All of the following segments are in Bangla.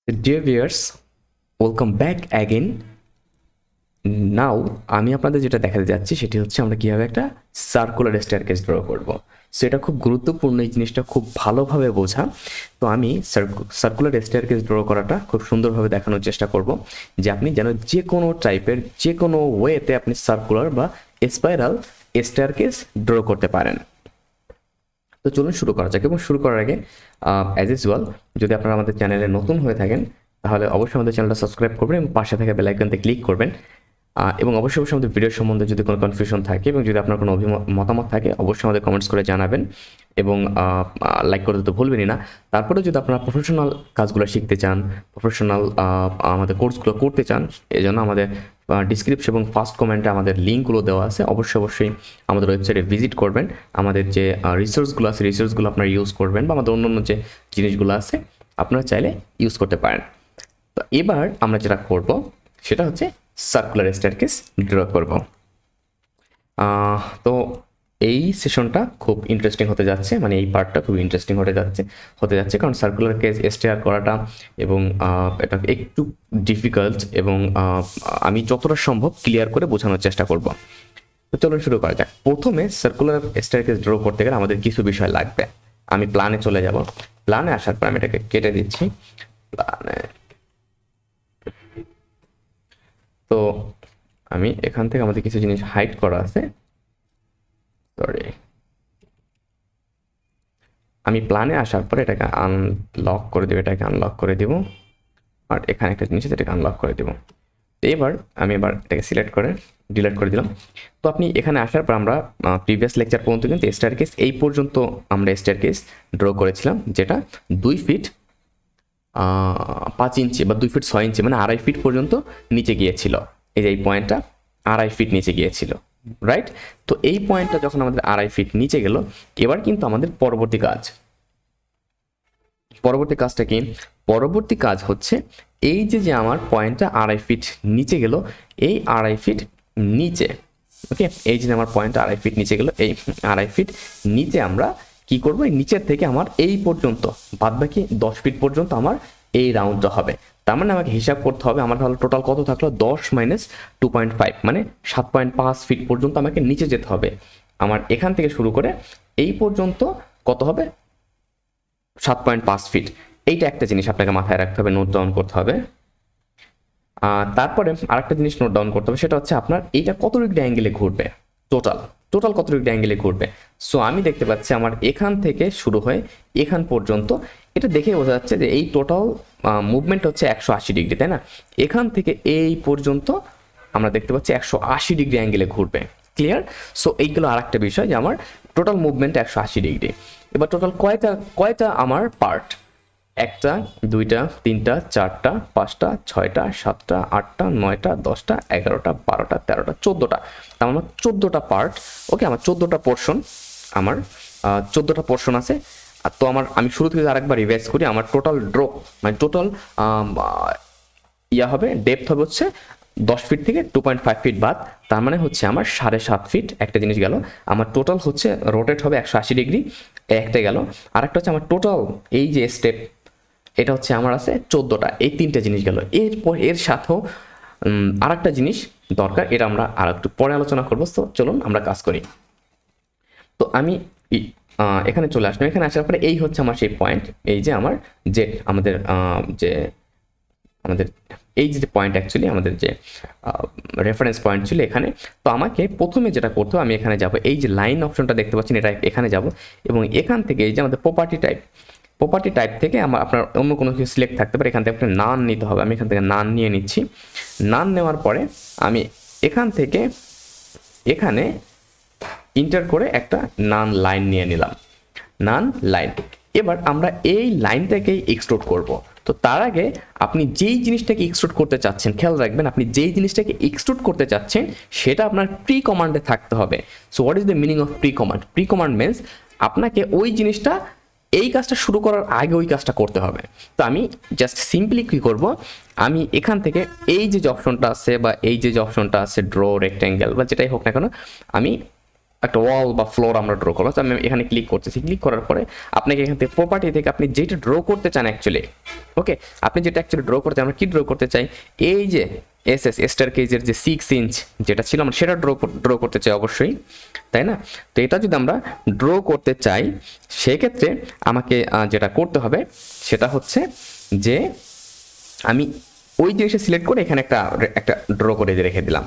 Dear viewers, welcome back again. নাও আমি আপনাদের যেটা দেখাতে যাচ্ছি সেটি হচ্ছে আমরা কীভাবে একটা সার্কুলার স্টেয়ারকেস ড্র করব। সো এটা খুব গুরুত্বপূর্ণ, এই জিনিসটা খুব ভালোভাবে বোঝা। তো আমি সার্কুলার স্টেয়ারকেস ড্র করাটা খুব সুন্দরভাবে দেখানোর চেষ্টা করব, যে আপনি যেন যে কোনো টাইপের যে কোনো ওয়েতে আপনি সার্কুলার বা স্পাইরাল স্টেয়ারকেস ড্র করতে পারেন। তো চলুন শুরু করা যাক। এবং শুরু করার আগে অ্যাজ ইউজুয়াল, যদি আপনারা আমাদের চ্যানেলে নতুন হয়ে থাকেন তাহলে অবশ্যই আমাদের চ্যানেলটা সাবস্ক্রাইব করবেন এবং পাশে থাকা বেল আইকনতে ক্লিক করবেন। এবং অবশ্যই আমাদের ভিডিও সম্বন্ধে যদি কোনো কনফিউশন থাকে এবং যদি আপনার কোনো মতামত থাকে অবশ্যই আমাদের কমেন্টস করে জানাবেন এবং লাইক করতে তো ভুলবেনই না। তারপরে যদি আপনারা প্রফেশনাল কাজগুলো শিখতে চান, প্রফেশনাল আমাদের কোর্সগুলো করতে চান, এই জন্য আমাদের ডিসক্রিপশন এবং ফার্স্ট কমেন্টে আমাদের লিঙ্কগুলো দেওয়া আছে। অবশ্যই আমাদের ওয়েবসাইটে ভিজিট করবেন। আমাদের যে রিসোর্সগুলো আছে রিসোর্সগুলো আপনারা ইউজ করবেন, বা আমাদের অন্য যে জিনিসগুলো আছে আপনারা চাইলে ইউজ করতে পারেন। তো এবার আমরা যেটা করব সেটা হচ্ছে সার্কুলার স্টেয়ারকেস ড্র করব। তো এই সেশনটা খুব ইন্টারেস্টিং হতে যাচ্ছে, মানে এই পার্টটা খুব ইন্টারেস্টিং হতে যাচ্ছে কারণ সার্কুলার কেস স্টেয়ার করাটা এবং এটা একটু ডিফিকাল্ট, এবং আমি যতটা সম্ভব ক্লিয়ার করে বোঝানোর চেষ্টা করব। তো চলুন শুরু করা যাক। প্রথমে সার্কুলার স্টেয়ারকেস ড্র করতে গেলে আমাদের কিছু বিষয় লাগবে। আমি প্ল্যানে চলে যাব। প্ল্যানে আসার পর আমি এটাকে কেটে দিচ্ছি। প্ল্যানে তো আমি এখান থেকে আমাদের কিছু জিনিস হাইড করা আছে, সরি। আমি প্ল্যানে আসার পরে এটাকে আনলক করে দেবো, এটাকে আনলক করে দেবো, আর এখানে একটা জিনিস আছে এটাকে আনলক করে দেবো। তো এবার আমি এটাকে সিলেক্ট করে ডিলিট করে দিলাম। তো আপনি এখানে আসার পর আমরা প্রিভিয়াস লেকচার পর্যন্ত কিন্তু স্টেয়ারকেস এই পর্যন্ত আমরা স্টেয়ারকেস ড্র করেছিলাম, যেটা 2 ফিট 5 ইঞ্চি বা 2 ফিট 6 ইঞ্চি মানে 2.5 ফিট পর্যন্ত নিচে গিয়েছিল। এই যে এই পয়েন্টটা 2.5 ফিট নিচে গিয়েছিল, রাইট? তো এই পয়েন্টটা যখন আমাদের 2.5 ফিট নিচে গেল, এবার কিন্তু আমাদের পরবর্তী কাজটা কি? পরবর্তী কাজ হচ্ছে এই যে আমার পয়েন্টটা 2.5 ফিট নিচে গেল, এই 2.5 ফিট নিচে, ওকে, এই যে আমার পয়েন্টটা 2.5 ফিট নিচে গেল, এই 2.5 ফিট নিচে আমরা কি করবো? এই নিচের থেকে আমার এই পর্যন্ত বাদবাকি 10 ফিট পর্যন্ত আমার এই রাউন্ডটা হবে। তার মানে আমাকে হিসাব করতে হবে আমার তাহলে টোটাল কত থাকলো, 10 মাইনাস 2.5 মানে 7.5 ফিট পর্যন্ত আমাকে নিচে যেতে হবে। আমার এখান থেকে শুরু করে এই পর্যন্ত কত হবে? 7.5 ফিট। এইটা একটা জিনিস আপনাকে মাথায় রাখতে হবে, নোট ডাউন করতে হবে। তারপরে আরেকটা জিনিস নোট ডাউন করতে হবে, সেটা হচ্ছে আপনার এইটা কত ডিগ্রি অ্যাঙ্গেলে ঘুরবে, টোটাল কত ডিগ্রি অ্যাঙ্গেলে ঘুরবে। সো আমি দেখতে পাচ্ছি আমার এখান থেকে শুরু হয়ে এখান পর্যন্ত, এটা দেখে বোঝা যাচ্ছে যে এই টোটাল মুভমেন্ট হচ্ছে 180 ডিগ্রি, তাই না? এখান থেকে এই পর্যন্ত আমরা দেখতে পাচ্ছি 180 ডিগ্রি অ্যাঙ্গেলে ঘুরবে। ক্লিয়ার? সো এইগুলো আর একটা বিষয় যে আমার টোটাল মুভমেন্ট 180 ডিগ্রি। এবার টোটাল কয়টা আমার পার্ট? 1টা 2টা 3টা 4টা 5টা 6টা 7টা 8টা 9টা 10টা 11টা 12টা 13টা 14টা। আমার 14টা পার্ট, ওকে, আমার 14টা পোর্শন, আমার 14টা পোর্শন আছে। আর তো আমি শুরু থেকে আরেকবার রিভাইজ করি। আমার টোটাল ড্রপ মানে টোটাল হবে, ডেপথ হবে হচ্ছে 10 ফিট থেকে 2.5 ফিট বাদ, তার মানে হচ্ছে আমার 7.5 ফিট। একটা জিনিস গেল। আমার টোটাল হচ্ছে রোটেট হবে 180 ডিগ্রি, একটা গেল। আরেকটা হচ্ছে আমার টোটাল এই যে স্টেপ, এটা হচ্ছে আমার আছে 14টা। এই 3টে জিনিস গেল। এরপর এর সাথেও আরেকটা জিনিস দরকার, এটা আমরা আর একটু পরে আলোচনা করবো। তো চলুন আমরা কাজ করি। তো আমি এখানে চলে আসলাম। এখানে আসার পরে এই হচ্ছে আমার সেই পয়েন্ট, এই যে আমার আমাদের এই যে পয়েন্ট অ্যাকচুয়ালি আমাদের যে রেফারেন্স পয়েন্ট ছিল এখানে। তো আমাকে প্রথমে যেটা করতে হবে, আমি এখানে যাব, এই যে লাইন অপশনটা দেখতে পাচ্ছেন, এটা এখানে যাব এবং এখান থেকে এই যে আমাদের প্রপার্টি টাইপ থেকে আপনার অন্য কোনো কিছু সিলেক্ট থাকতে পারে, এখান থেকে একটা নান নিতে হবে। আমি এখান থেকে নান নিয়ে নিচ্ছি। নান নেওয়ার পরে আমি এখান থেকে এখানে ইন্টার করে একটা নান লাইন নিয়ে নিলাম, নান লাইন। এবার আমরা এই লাইনটাকেই এক্সট্রুড করব। তো তার আগে আপনি যেই জিনিসটাকে এক্সট্রুড করতে চাচ্ছেন, খেয়াল রাখবেন, আপনি যেই জিনিসটাকে এক্সট্রুড করতে চাচ্ছেন সেটা আপনার প্রি কমান্ডে থাকতে হবে। So what is the meaning of pre command? Pre command means আপনাকে ওই জিনিসটা, এই কাজটা শুরু করার আগে ওই কাজটা করতে হবে। তো আমি জাস্ট সিম্পলি কী করব, আমি এখান থেকে এই যে অপশনটা আছে বা এই যে অপশনটা আছে ড্র রেক্ট্যাঙ্গেল বা যেটাই হোক না কেন, আমি একটা ওয়াল বা ফ্লোর আমরা ড্র করবো। তো আমি এখানে ক্লিক করতেছি, ক্লিক করার পরে আপনাকে এখান থেকে প্রপার্টি থেকে আপনি যেটা ড্র করতে চান অ্যাকচুয়ালি, ওকে, আপনি যেটা অ্যাকচুয়ালি ড্র করতে, আমরা কি ড্র করতে চাই, এই যে স্টার কেজের যে 6 ইঞ্চ যেটা ছিল আমরা সেটা ড্র করতে চাই অবশ্যই, তাই না? তো এটা যদি আমরা ড্র করতে চাই সেক্ষেত্রে আমাকে যেটা করতে হবে সেটা হচ্ছে যে আমি ওই জিনিসটা সিলেক্ট করে এখানে একটা ড্র করে রেখে দিলাম,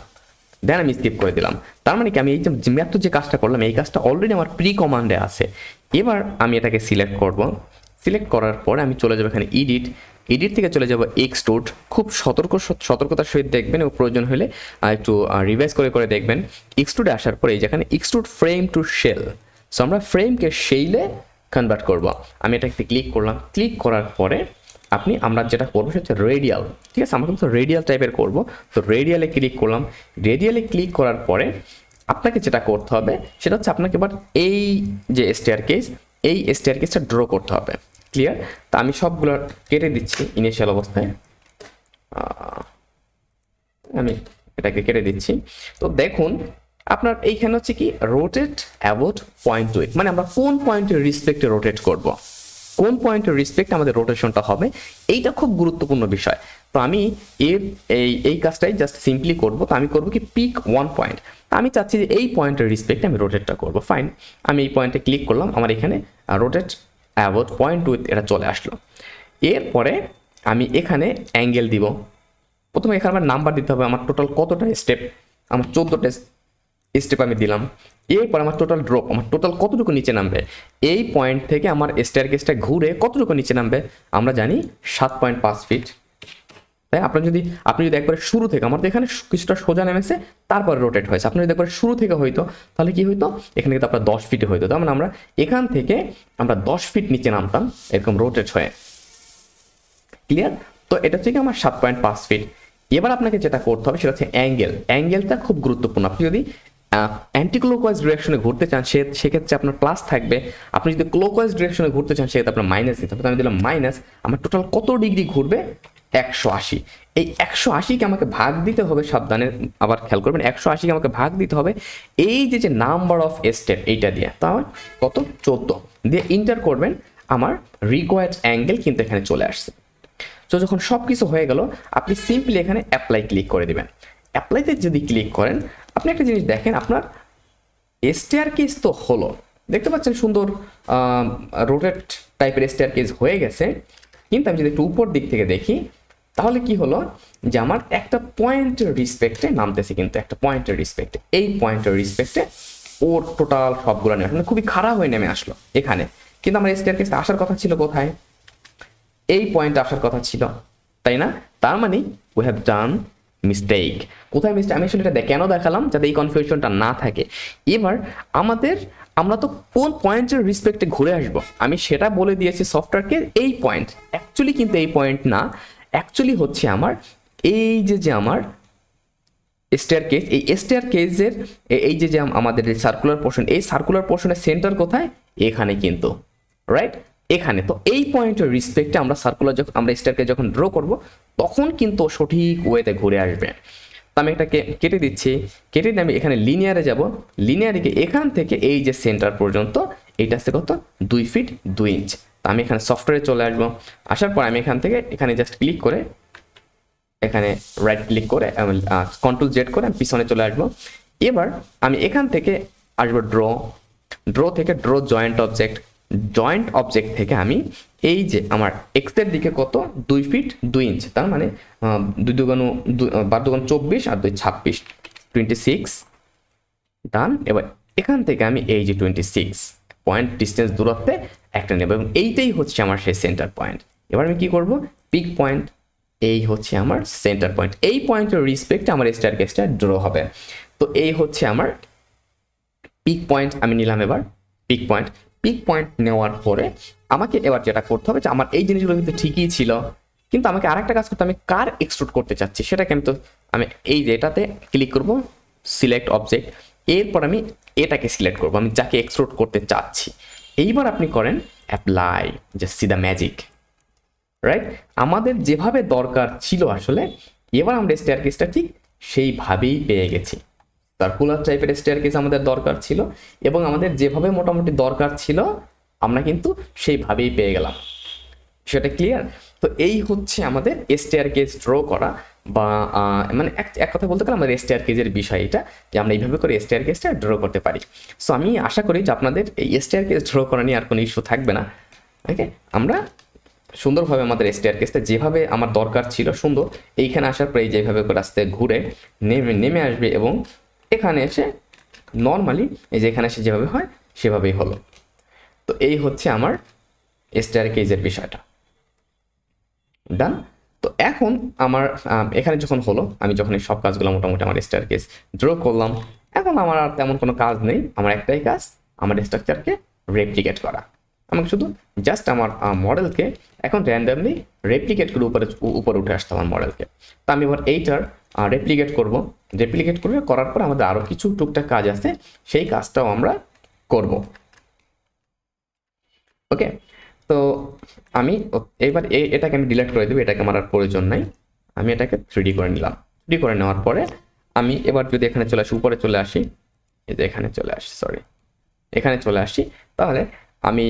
দেন আমি স্কিপ করে দিলাম। তার মানে কি আমি এই যে ম্যাথ যে কাজটা করলাম এই কাজটা অলরেডি আমার প্রি কমান্ডে আছে। এবার আমি এটাকে সিলেক্ট করব, সিলেক্ট করার পরে আমি চলে যাবো এখানে এডিট থেকে চলে যাব এক্সট্রুড। খুব সতর্কতার সহিত দেখবেন এবং প্রয়োজন হলে একটু রিভাইজ করে দেখবেন। এক্সট্রুডে আসার পরে এই যেখানে extrude frame to shell, so আমরা ফ্রেমকে শেলে কনভার্ট করব। আমি এটাকে ক্লিক করলাম, ক্লিক করার পরে আমরা যেটা করবো সেটা হচ্ছে রেডিয়াল, ঠিক আছে, আমরা কিন্তু রেডিয়াল টাইপের করব। তো রেডিয়ালে ক্লিক করলাম, রেডিয়ালে ক্লিক করার পরে আপনাকে যেটা করতে হবে সেটা হচ্ছে আপনাকে এবার এই যে স্টেয়ার কেসটা ড্র করতে হবে। ক্লিয়ার? তা আমি সবগুলো কেটে দিচ্ছি ইনিশিয়াল অবস্থায়, আমি এটাকে কেটে দিচ্ছি। তো দেখুন আপনার এইখানে হচ্ছে কি রোটেট অ্যাবাউট পয়েন্ট টু ইট, মানে আমরা কোন পয়েন্টের রেসপেক্টে রোটেট করব, কোন পয়েন্টের রেসপেক্ট আমাদের রোটেশনটা হবে, এইটা খুব গুরুত্বপূর্ণ বিষয়। তো আমি এই কাজটাই জাস্ট সিম্পলি করব। তো আমি করব কি পিক ওয়ান পয়েন্ট, আমি চাচ্ছি যে এই পয়েন্টের রেসপেক্টে আমি রোটেটটা করব। ফাইন, আমি এই পয়েন্টে ক্লিক করলাম, আমার এখানে রোটেট অ্যাবাউট পয়েন্ট উইথ এটা চলে আসলো। এরপরে আমি এখানে অ্যাঙ্গেল দিব। প্রথমে এখানে আমার নাম্বার দিতে হবে, আমার টোটাল কতটা স্টেপ, আমার 14টা স্টেপ আমি দিলাম। এরপর আমার টোটাল ড্রপ, আমার টোটাল কতটুকু নিচে নামবে, এই পয়েন্ট থেকে আমার স্টেয়ারকেসটা ঘুরে কতটুকু নিচে নামবে আমরা জানি 7.5 ফিট। তাই আপনি যদি একবারে শুরু থেকে, আমার তো এখানে কিছুটা সোজা নেমেছে তারপরে রোটেট হয়েছে, আপনি যদি একবারে শুরু থেকে হইতো তাহলে কি হইতো, এখানে কিন্তু আপনার 10 ফিটে হইতো। তার মানে আমরা এখান থেকে 10 ফিট নিচে নামতাম এরকম রোটেট হয়ে। ক্লিয়ার? তো এটা থেকে আমার 7.5 ফিট। এবার আপনাকে যেটা করতে হবে সেটা হচ্ছে অ্যাঙ্গেলটা খুব গুরুত্বপূর্ণ। আপনি যদি অ্যান্টি ক্লকওয়াইজ ডিরেকশনে ঘুরতে চান সেক্ষেত্রে আপনার প্লাস থাকবে, আপনি যদি ক্লকওয়াইজ ডিরেকশনে ঘুরতে চান সেক্ষেত্রে আপনার মাইনাস দিতে হবে। আমি দিলাম মাইনাস, আমার টোটাল কত ডিগ্রি ঘুরবে 180। এই 180কে আমাকে ভাগ দিতে হবে, সাবধানে আবার খেয়াল করবেন, 180কে আমাকে ভাগ দিতে হবে এই যে নাম্বার অফ স্টেপ এইটা দিয়ে, তাহলে কত 14 দিয়ে ইন্টার করবেন, আমার রিকোয়ার্ড অ্যাঙ্গেল কিন্তু এখানে চলে আসছে। তো যখন সব কিছু হয়ে গেল আপনি সিম্পলি এখানে অ্যাপ্লাই ক্লিক করে দিবেন। অ্যাপ্লাইতে যদি ক্লিক করেন আপনি একটা জিনিস দেখেন, আপনার স্টেয়ারকেস তো হলো, দেখতে পাচ্ছেন সুন্দর রোটেট টাইপের স্টেয়ারকেস হয়ে গেছে। কিন্তু আমি যদি একটু উপর দিক থেকে দেখি তাহলে কি হলো যে আমার একটা পয়েন্টের রেসপেক্টে নামতেছে, কিন্তু একটা পয়েন্টের রেসপেক্টে, এই পয়েন্টের রেসপেক্টে ওর টোটাল সবগুলো নেমে আসলে খুবই খারাপ হয়ে নেমে আসলো এখানে। কিন্তু আমার স্টেয়ারকেসটা আসার কথা ছিল কোথায়, এই পয়েন্টে আসার কথা ছিল, তাই না? তার মানে উই হ্যাভ ডান মিস্টেক। কোথায় মিস্টেক আমি আসলে এটা কেন দেখালাম, যাতে এই কনফিউশনটা না থাকে। এবার আমরা তো কোন পয়েন্টের রেসপেক্টে ঘুরে আসবো আমি সেটা বলে দিয়েছি সফটওয়্যারকে, এই পয়েন্ট অ্যাকচুয়ালি কিন্তু এই পয়েন্ট না, অ্যাকচুয়ালি হচ্ছে আমার এই যে আমার স্টেয়ারকেস, এই স্টেয়ারকেসের এই যে আমাদের সার্কুলার পোর্শন, এই সার্কুলার পোর্শনের সেন্টার কোথায়, এখানে কিন্তু, রাইট, এখানে। তো এই পয়েন্টের রেসপেক্টে আমরা আমরা স্টেয়ারকেস যখন ড্র করব তখন কিন্তু সঠিক ওয়েতে ঘুরে আসবে। তো আমি এটাকে কেটে দিচ্ছি, কেটে দিয়ে আমি এখানে লিনিয়ারে যাব, লিনিয়ারে গিয়ে এখান থেকে এই যে সেন্টার পর্যন্ত এইটা আছে কত 2 ফিট 2 ইঞ্চ। তো আমি এখানে সফটওয়্যারে চলে আসবো, আসার পর আমি এখান থেকে এখানে জাস্ট ক্লিক করে এখানে রাইট ক্লিক করে কন্ট্রোল জেড করে আমি পিছনে চলে আসবো। এবার আমি এখান থেকে আসবো ড্র থেকে ড্র জয়েন্ট অবজেক্ট থেকে আমি এই যে আমার এক্স এর দিকে কত 2 ফিট 2 ইঞ্চ, তার মানে 2 দুগুণ 24 আর 2 26 26 ডান। এবার এখান থেকে আমি এই যে 26 পয়েন্ট ডিস্টেন্স দূরত্বে একটা নেব এবং এইটাই হচ্ছে আমার সেই সেন্টার পয়েন্ট। এবার আমি কি করব, পিক পয়েন্ট, এই হচ্ছে আমার সেন্টার পয়েন্ট, এই পয়েন্টের রেসপেক্টে আমার স্টেয়ারকেসটা ড্র হবে। তো এই হচ্ছে আমার পিক পয়েন্ট আমি নিলাম। এবার পিক পয়েন্ট নেওয়ার পরে আমাকে এবার যেটা করতে হবে যে আমার এই জিনিসগুলো কিন্তু ঠিকই ছিল, কিন্তু আমাকে আরেকটা কাজ করতে, আমি কার এক্সট্রুড করতে চাচ্ছি সেটাকে আমি এই যে এটাতে ক্লিক করব, সিলেক্ট অবজেক্ট, এরপর আমি এটাকে সিলেক্ট করব, আমি যাকে এক্সট্রুড করতে চাচ্ছি। এইবার আপনি করেন apply, just see the magic, right. আমাদের যেভাবে দরকার ছিল আসলে, এবার আমরা স্টেয়ারকেসটা ঠিক সেইভাবেই পেয়ে গেছি। সার্কুলার টাইপের স্টেয়ারকেস আমাদের দরকার ছিল এবং আমাদের যেভাবে মোটামুটি দরকার ছিল আমরা কিন্তু সেইভাবেই পেয়ে গেলাম। সেটা ক্লিয়ার? তো এই হচ্ছে আমাদের স্টেয়ারকেস ড্র করা বা মানে এক কথা বলতে গেলে আমাদের স্টেয়ারকেসের বিষয় এটা, যে আমরা এইভাবে করে স্টেয়ারকেসটা ড্র করতে পারি। সো আমি আশা করি যে আপনাদের এই স্টেয়ারকেস ড্র করা নিয়ে আর কোনো ইস্যু থাকবে না। ওকে, আমরা সুন্দরভাবে আমাদের স্টেয়ারকেসটা যেভাবে আমার দরকার ছিল সুন্দর, এইখানে আসার পরে যেভাবে করে আস্তে ঘুরে নেমে আসবে এবং এখানে এসে নর্মালি এই যে এখানে এসে যেভাবে হয় সেভাবেই হলো। তো এই হচ্ছে আমার স্টেয়ারকেসের বিষয়টা ডান। তো এখন আমার এখানে যখন হলো, আমি যখন এই সব কাজগুলো মোটামুটি আমার স্টেয়ারকেস ড্র করলাম, এখন আমার আর তেমন কোনো কাজ নেই। আমার একটাই কাজ, আমার স্ট্রাকচারকে রেপ্লিকেট করা। আমাকে শুধু জাস্ট আমার মডেলকে এখন র্যান্ডামলি রেপ্লিকেট করে উপরে উঠে আসতে আমার মডেলকে। তো আমি এবার এইটার রেপ্লিকেট করব। রেপ্লিকেট করার পর আমাদের আরও কিছু টুকটাক কাজ আছে, সেই কাজটাও আমরা করব। ওকে, তো আমি এবার এটাকে আমি ডিলিট করে দেবো, এটাকে আমার আর প্রয়োজন নাই। আমি এটাকে 3D করে নিলাম। 3D করে নেওয়ার পরে আমি এবার যদি এখানে চলে আসি, উপরে চলে আসি, এই যে এখানে চলে আসি, এখানে চলে আসি, তাহলে আমি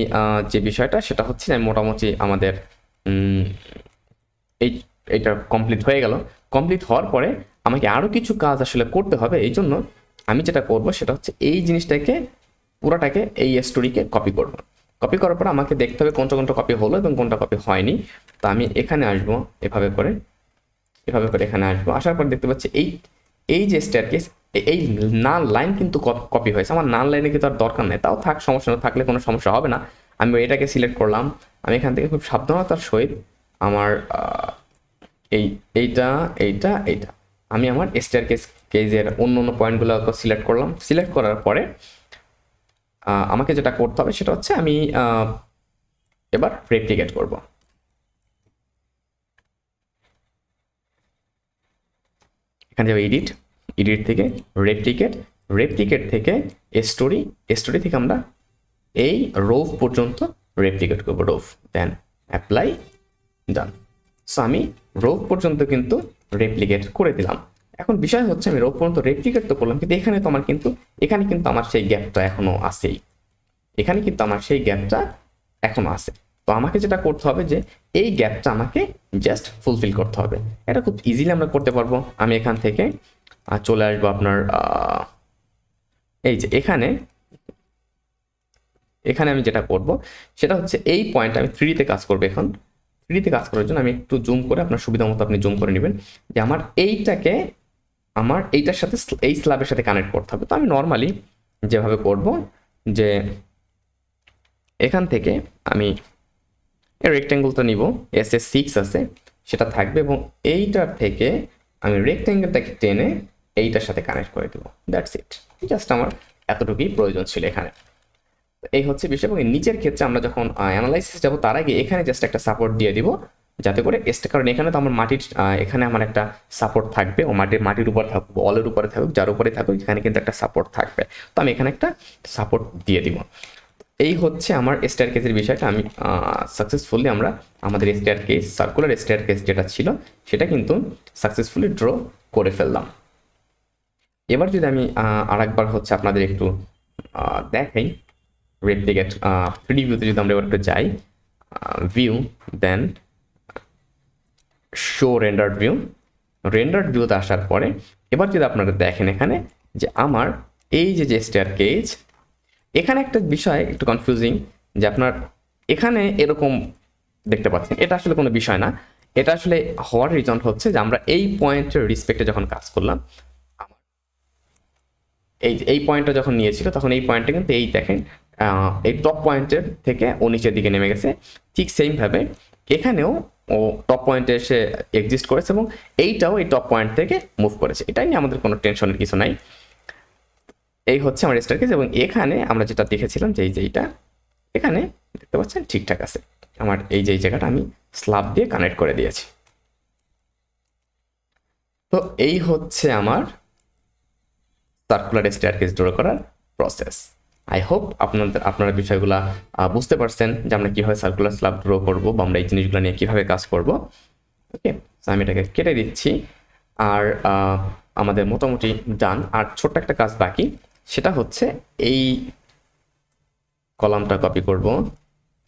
যে বিষয়টা সেটা হচ্ছে আমি মোটামুটি আমাদের এইটা কমপ্লিট হয়ে গেল। কমপ্লিট হওয়ার পরে আমাকে আরও কিছু কাজ আসলে করতে হবে। এই জন্য আমি যেটা করব সেটা হচ্ছে এই জিনিসটাকে পুরোটাকে এই স্টোরিকে কপি করব। কপি করার পর আমাকে দেখতে হবে কোনটা কোনটা কপি হলো এবং কোনটা কপি হয়নি। তো আমি এখানে আসবো, এভাবে করে এখানে আসবো। আসার পর দেখতে পাচ্ছি এই যে স্টেয়ারকেস, এই নাল লাইন কিন্তু কপি হয়েছে। আমার নাল লাইনে কিন্তু আর দরকার নেই, তাও থাক, সমস্যা না, থাকলে কোনো সমস্যা হবে না। আমি এটাকে সিলেক্ট করলাম। আমি এখান থেকে খুব সাবধানতার সহিত আমার এইটা আমি আমার স্টেয়ারকেসের অন্য পয়েন্টগুলো সিলেক্ট করলাম। সিলেক্ট করার পরে আমাকে যেটা করতে হবে সেটা হচ্ছে আমি এবার রেপ্লিকেট করব। এখানে যাবে এডিট থেকে রেপ্লিকেট থেকে স্টোরি থেকে আমরা এই রোভ পর্যন্ত রেপ্লিকেট করব, রোভ, দেন অ্যাপ্লাই, ডান। সো আমি রোভ পর্যন্ত কিন্তু রেপ্লিকেট করে দিলাম। এখন বিষয় হচ্ছে আমি রোভ পর্যন্ত রেপ্লিকেট তো করলাম, কিন্তু এখানে কিন্তু আমার সেই গ্যাপটা এখনো আছেই। এখানে কিন্তু আমার সেই গ্যাপটা এখনো আছে। তো আমাকে যেটা করতে হবে যে এই গ্যাপটা আমাকে জাস্ট ফুলফিল করতে হবে। এটা খুব ইজিলি আমরা করতে পারবো। আমি এখান থেকে চলে আসবো আপনার এই যে এখানে আমি যেটা করব সেটা হচ্ছে এই পয়েন্ট আমি 3D-তে কাজ করবো। এখন 3D-তে কাজ করার জন্য আমি একটু জুম করে, আপনার সুবিধা মতো আপনি জুম করে নেবেন, যে আমার এইটার সাথে এই স্ল্যাবের সাথে কানেক্ট করতে হবে। তো আমি নর্মালি যেভাবে করব যে এখান থেকে আমি রেক্ট্যাঙ্গেলটা নিব, SS6 আছে সেটা থাকবে, এবং এইটার থেকে আমি রেক্ট্যাঙ্গেলটাকে টেনে এইটার সাথে কানেক্ট করে দেবো। দ্যাটস ইট, জাস্ট আমার এতটুকুই প্রয়োজন ছিল এখানে। এই হচ্ছে বিষয়। এবং নিচের ক্ষেত্রে আমরা যখন অ্যানালাইসিস যাবো তার আগে এখানে জাস্ট একটা সাপোর্ট দিয়ে দিব, যাতে করে কারণ এখানে তো আমার এখানে আমার একটা সাপোর্ট থাকবে, ও মাটির উপরে থাকুক, ওয়ালের উপরে থাকুক, যার উপরে থাকুক, এখানে কিন্তু একটা সাপোর্ট থাকবে। তো আমি এখানে একটা সাপোর্ট দিয়ে দিব। এই হচ্ছে আমার স্টেয়ারকেসের বিষয়টা। আমি সাকসেসফুলি আমাদের সার্কুলার স্টেয়ারকেস যেটা ছিল সেটা কিন্তু সাকসেসফুলি ড্র করে ফেললাম। এবার যদি আমি আরেকবার হচ্ছে আপনাদের একটু দেখাই রেপ্লিকেট 3D ভিউতে, যদি আমরা এবার একটু যাই, ভিউ, দেন শো রেন্ডার্ড ভিউতে আসার পরে এবার যদি আপনারা দেখেন এখানে যে আমার এই যে স্টেয়ারকেস, এখানে একটা বিষয় একটু কনফিউজিং, যে আপনার এখানে এরকম দেখতে পাচ্ছেন, এটা আসলে কোনো বিষয় না। এটা আসলে হওয়ার রিজন হচ্ছে যে আমরা এই পয়েন্টের রিসপেক্টে যখন কাজ করলাম, এই পয়েন্টটা যখন নিয়েছিল তখন এই পয়েন্টটা কিন্তু এই দেখেন এই টপ পয়েন্টের থেকে ও নিচের দিকে নেমে গেছে। ঠিক সেমভাবে এখানেও ও টপ পয়েন্টে এসে এক্সিস্ট করেছে এবং এইটাও এই টপ পয়েন্ট থেকে মুভ করেছে। এটাই নিয়ে আমাদের কোনো টেনশনের কিছু নাই। এই হচ্ছে আমার স্টেয়ারকেস। এবং এখানে আমরা যেটা দেখেছিলাম যে এইটা এখানে দেখতে পাচ্ছেন ঠিকঠাক আছে। আমার এই জায়গাটা আমি স্ল্যাব দিয়ে কানেক্ট করে দিয়েছি। তো এই হচ্ছে আমার সার্কুলার স্টেয়ারকেস ড্র করার প্রসেস। আই হোপ আপনারা বিষয়গুলো বুঝতে পারছেন যে আমরা কীভাবে সার্কুলার স্ল্যাব ড্র করবো বা আমরা এই জিনিসগুলো নিয়ে কীভাবে কাজ করব। ওকে, তো আমি এটাকে কেটে দিচ্ছি। আর আমাদের মোটামুটি ডান। আর ছোট্ট একটা কাজ বাকি, সেটা হচ্ছে এই কলামটা কপি করব,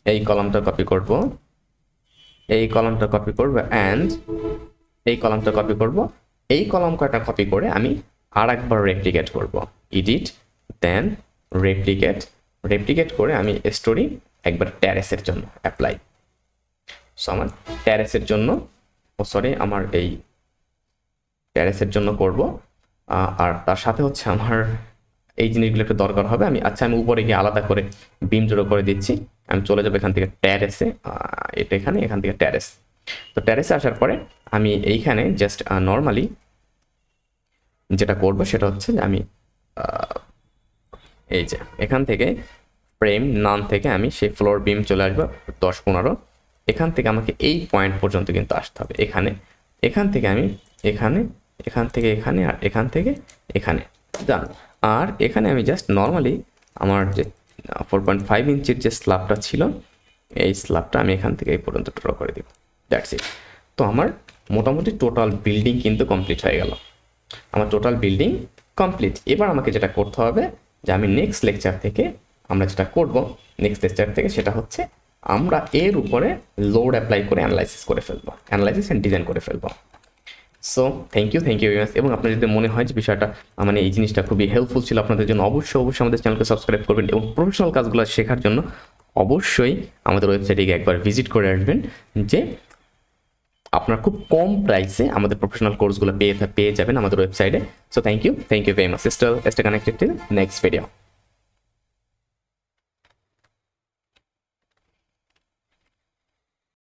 এই কলামটা কপি করব, এই কলামটা কপি করব, অ্যান্ড এই কলামটা কপি করব। এই কলাম কয়টা কপি করে আমি আর একবার রেপ্লিকেট করব, এডিট দেন রেপ্লিকেট, রেপ্লিকেট করে আমি স্টোরি একবার ট্যারেসের জন্য অ্যাপ্লাই। সো আমার ট্যারেসের জন্য, সরি আমার এই ট্যারেসের জন্য করব। আর তার সাথে হচ্ছে আমার এই জিনিসগুলো একটু দরকার হবে। আমি উপরে গিয়ে আলাদা করে বিম জোড়ো করে দিচ্ছি। আমি চলে যাবো এখান থেকে ট্যারেসে, এটা এখান থেকে ট্যারেস। তো ট্যারেসে আসার পরে আমি এইখানে জাস্ট নর্মালি যেটা করব সেটা হচ্ছে যে আমি এই যে এখান থেকে ফ্রেম নাম থেকে আমি সেই ফ্লোর বিম চলে আসবো 10-15। এখান থেকে আমাকে এই পয়েন্ট পর্যন্ত কিন্তু আসতে হবে। এখান থেকে আমি এখান থেকে এখানে, আর এখান থেকে এখানে ডান। আর এখানে আমি জাস্ট নর্মালি আমার যে 4.5 ইঞ্চির যে স্ল্যাবটা ছিল, এই স্ল্যাবটা আমি এখান থেকে এই পর্যন্ত ড্র করে দিব। That's it. তো আমার মোটামুটি টোটাল বিল্ডিং কিন্তু কমপ্লিট হয়ে গেল। আমার টোটাল বিল্ডিং কমপ্লিট। এবার আমাকে যেটা করতে হবে যে আমি নেক্সট লেকচার থেকে সেটা হচ্ছে আমরা এর উপরে লোড অ্যাপ্লাই করে অ্যানালাইসিস করে ফেলবো, অ্যানালাইসিস অ্যান্ড ডিজাইন করে ফেলবো। So thank you very much. এবং আপনার যদি মনে হয় যে বিষয়টা মানে এই জিনিসটা খুবই হেল্পফুল ছিল আপনাদের জন্য, অবশ্যই আমাদের চ্যানেলকে সাবস্ক্রাইব করবেন এবং প্রফেশনাল কাজগুলো শেখার জন্য অবশ্যই আমাদের ওয়েবসাইটে গিয়ে একবার ভিজিট করে আসবেন, যে আপনার খুব কম প্রাইসে আমাদের প্রফেশনাল কোর্সগুলো পেয়ে যাবেন আমাদের ওয়েবসাইটে। So thank you very much. Stay connected till next video.